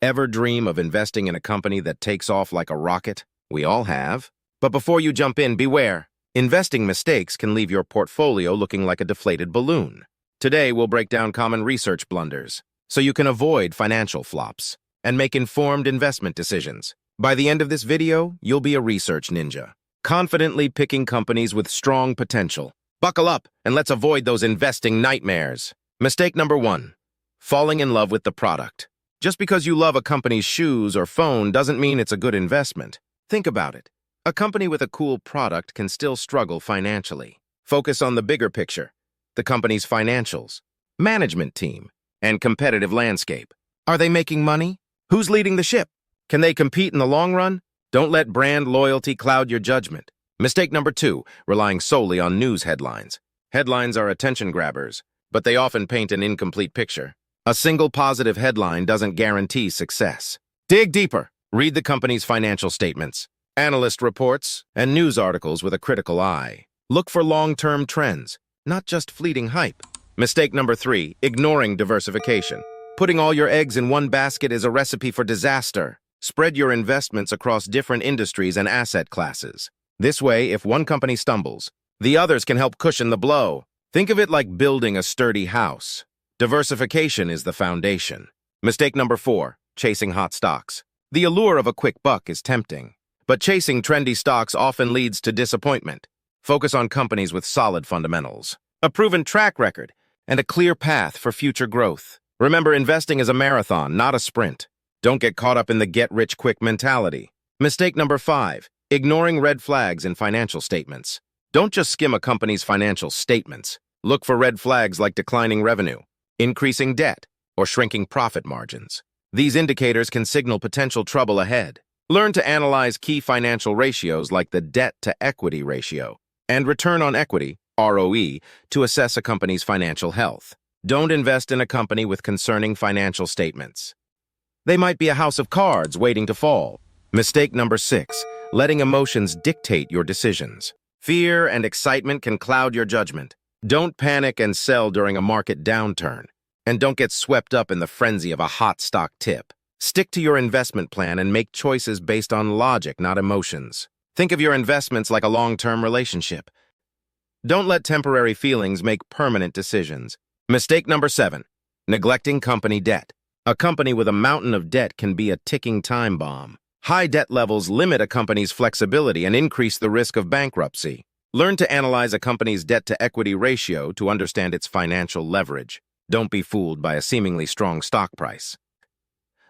Ever dream of investing in a company that takes off like a rocket? We all have. But before you jump in, beware. Investing mistakes can leave your portfolio looking like a deflated balloon. Today, we'll break down common research blunders so you can avoid financial flops and make informed investment decisions. By the end of this video, you'll be a research ninja, confidently picking companies with strong potential. Buckle up and let's avoid those investing nightmares. Mistake number 1, falling in love with the product. Just because you love a company's shoes or phone doesn't mean it's a good investment. Think about it. A company with a cool product can still struggle financially. Focus on the bigger picture, the company's financials, management team, and competitive landscape. Are they making money? Who's leading the ship? Can they compete in the long run? Don't let brand loyalty cloud your judgment. Mistake number 2, relying solely on news headlines. Headlines are attention grabbers, but they often paint an incomplete picture. A single positive headline doesn't guarantee success. Dig deeper. Read the company's financial statements, analyst reports, and news articles with a critical eye. Look for long-term trends, not just fleeting hype. Mistake number 3, ignoring diversification. Putting all your eggs in one basket is a recipe for disaster. Spread your investments across different industries and asset classes. This way, if one company stumbles, the others can help cushion the blow. Think of it like building a sturdy house. Diversification is the foundation. Mistake number 4, chasing hot stocks. The allure of a quick buck is tempting, but chasing trendy stocks often leads to disappointment. Focus on companies with solid fundamentals, a proven track record, and a clear path for future growth. Remember, investing is a marathon, not a sprint. Don't get caught up in the get-rich-quick mentality. Mistake number 5, ignoring red flags in financial statements. Don't just skim a company's financial statements. Look for red flags like declining revenue, increasing debt, or shrinking profit margins. These indicators can signal potential trouble ahead. Learn to analyze key financial ratios like the debt-to-equity ratio and return on equity, ROE, to assess a company's financial health. Don't invest in a company with concerning financial statements. They might be a house of cards waiting to fall. Mistake number 6, letting emotions dictate your decisions. Fear and excitement can cloud your judgment. Don't panic and sell during a market downturn. And don't get swept up in the frenzy of a hot stock tip. Stick to your investment plan and make choices based on logic, not emotions. Think of your investments like a long-term relationship. Don't let temporary feelings make permanent decisions. Mistake number 7, neglecting company debt. A company with a mountain of debt can be a ticking time bomb. High debt levels limit a company's flexibility and increase the risk of bankruptcy. Learn to analyze a company's debt-to-equity ratio to understand its financial leverage. Don't be fooled by a seemingly strong stock price.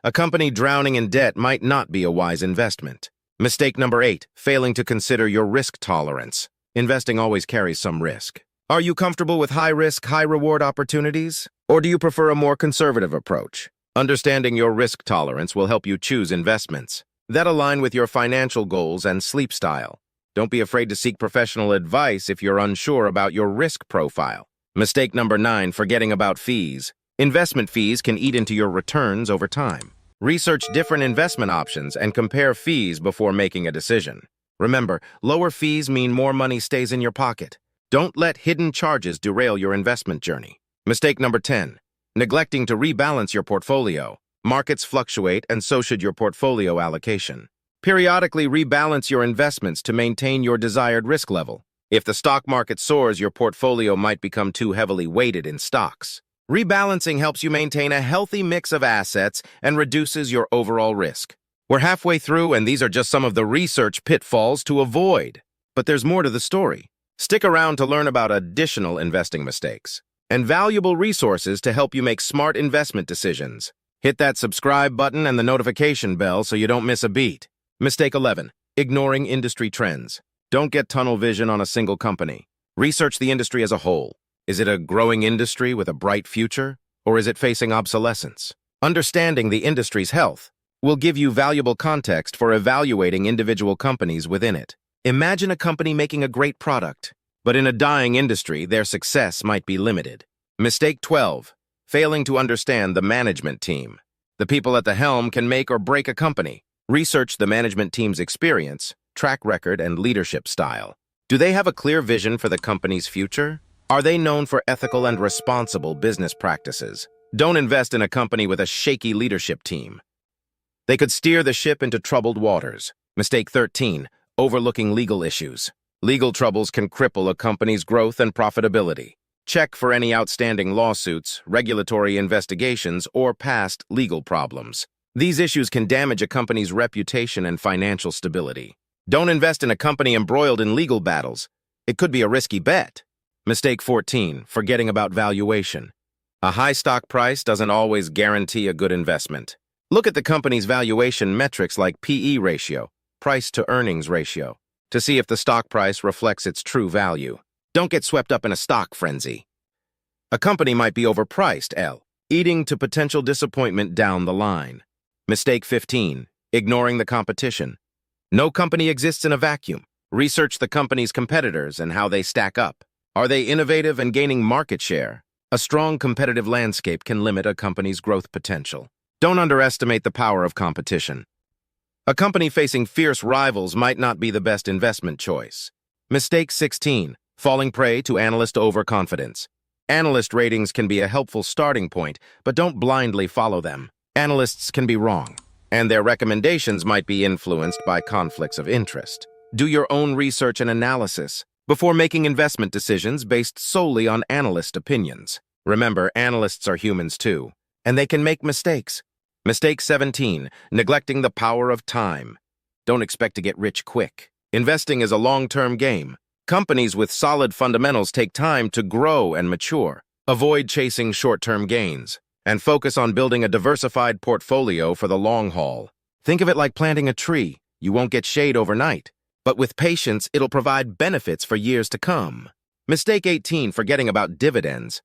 A company drowning in debt might not be a wise investment. Mistake number 8, failing to consider your risk tolerance. Investing always carries some risk. Are you comfortable with high-risk, high-reward opportunities? Or do you prefer a more conservative approach? Understanding your risk tolerance will help you choose investments that align with your financial goals and sleep style. Don't be afraid to seek professional advice if you're unsure about your risk profile. Mistake number 9, forgetting about fees. Investment fees can eat into your returns over time. Research different investment options and compare fees before making a decision. Remember, lower fees mean more money stays in your pocket. Don't let hidden charges derail your investment journey. Mistake number 10, neglecting to rebalance your portfolio. Markets fluctuate, and so should your portfolio allocation. Periodically rebalance your investments to maintain your desired risk level. If the stock market soars, your portfolio might become too heavily weighted in stocks. Rebalancing helps you maintain a healthy mix of assets and reduces your overall risk. We're halfway through, and these are just some of the research pitfalls to avoid. But there's more to the story. Stick around to learn about additional investing mistakes and valuable resources to help you make smart investment decisions. Hit that subscribe button and the notification bell so you don't miss a beat. Mistake 11, ignoring industry trends. Don't get tunnel vision on a single company. Research the industry as a whole. Is it a growing industry with a bright future, or is it facing obsolescence? Understanding the industry's health will give you valuable context for evaluating individual companies within it. Imagine a company making a great product, but in a dying industry, their success might be limited. Mistake 12, failing to understand the management team. The people at the helm can make or break a company. Research the management team's experience, track record, and leadership style. Do they have a clear vision for the company's future? Are they known for ethical and responsible business practices? Don't invest in a company with a shaky leadership team. They could steer the ship into troubled waters. Mistake 13, overlooking legal issues. Legal troubles can cripple a company's growth and profitability. Check for any outstanding lawsuits, regulatory investigations, or past legal problems. These issues can damage a company's reputation and financial stability. Don't invest in a company embroiled in legal battles. It could be a risky bet. Mistake 14, forgetting about valuation. A high stock price doesn't always guarantee a good investment. Look at the company's valuation metrics like PE ratio, price-to-earnings ratio, to see if the stock price reflects its true value. Don't get swept up in a stock frenzy. A company might be overpriced, leading to potential disappointment down the line. Mistake 15, ignoring the competition. No company exists in a vacuum. Research the company's competitors and how they stack up. Are they innovative and gaining market share? A strong competitive landscape can limit a company's growth potential. Don't underestimate the power of competition. A company facing fierce rivals might not be the best investment choice. Mistake 16, falling prey to analyst overconfidence. Analyst ratings can be a helpful starting point, but don't blindly follow them. Analysts can be wrong, and their recommendations might be influenced by conflicts of interest. Do your own research and analysis before making investment decisions based solely on analyst opinions. Remember, analysts are humans too, and they can make mistakes. Mistake 17, neglecting the power of time. Don't expect to get rich quick. Investing is a long-term game. Companies with solid fundamentals take time to grow and mature. Avoid chasing short-term gains, and focus on building a diversified portfolio for the long haul. Think of it like planting a tree. You won't get shade overnight, but with patience, it'll provide benefits for years to come. Mistake 18, forgetting about dividends.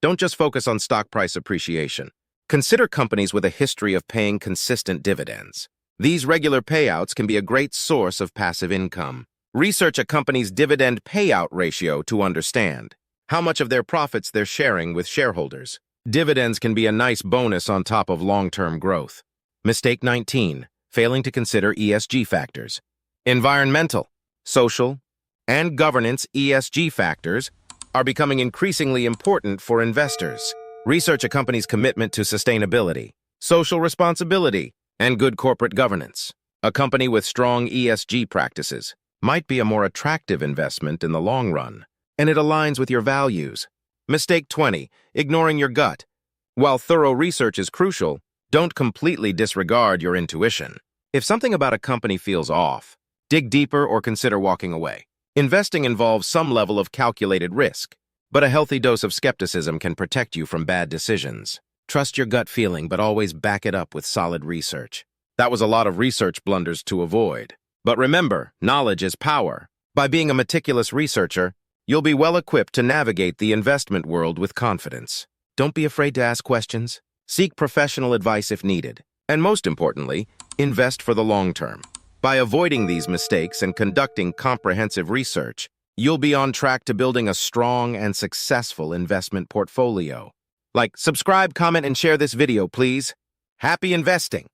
Don't just focus on stock price appreciation. Consider companies with a history of paying consistent dividends. These regular payouts can be a great source of passive income. Research a company's dividend payout ratio to understand how much of their profits they're sharing with shareholders. Dividends can be a nice bonus on top of long-term growth. Mistake 19, failing to consider ESG factors. Environmental, social, and governance ESG factors are becoming increasingly important for investors. Research a company's commitment to sustainability, social responsibility, and good corporate governance. A company with strong ESG practices might be a more attractive investment in the long run, and it aligns with your values. Mistake 20, ignoring your gut. While thorough research is crucial, don't completely disregard your intuition. If something about a company feels off, dig deeper or consider walking away. Investing involves some level of calculated risk, but a healthy dose of skepticism can protect you from bad decisions. Trust your gut feeling, but always back it up with solid research. That was a lot of research blunders to avoid. But remember, knowledge is power. By being a meticulous researcher, you'll be well equipped to navigate the investment world with confidence. Don't be afraid to ask questions. Seek professional advice if needed. And most importantly, invest for the long term. By avoiding these mistakes and conducting comprehensive research, you'll be on track to building a strong and successful investment portfolio. Like, subscribe, comment, and share this video, please. Happy investing!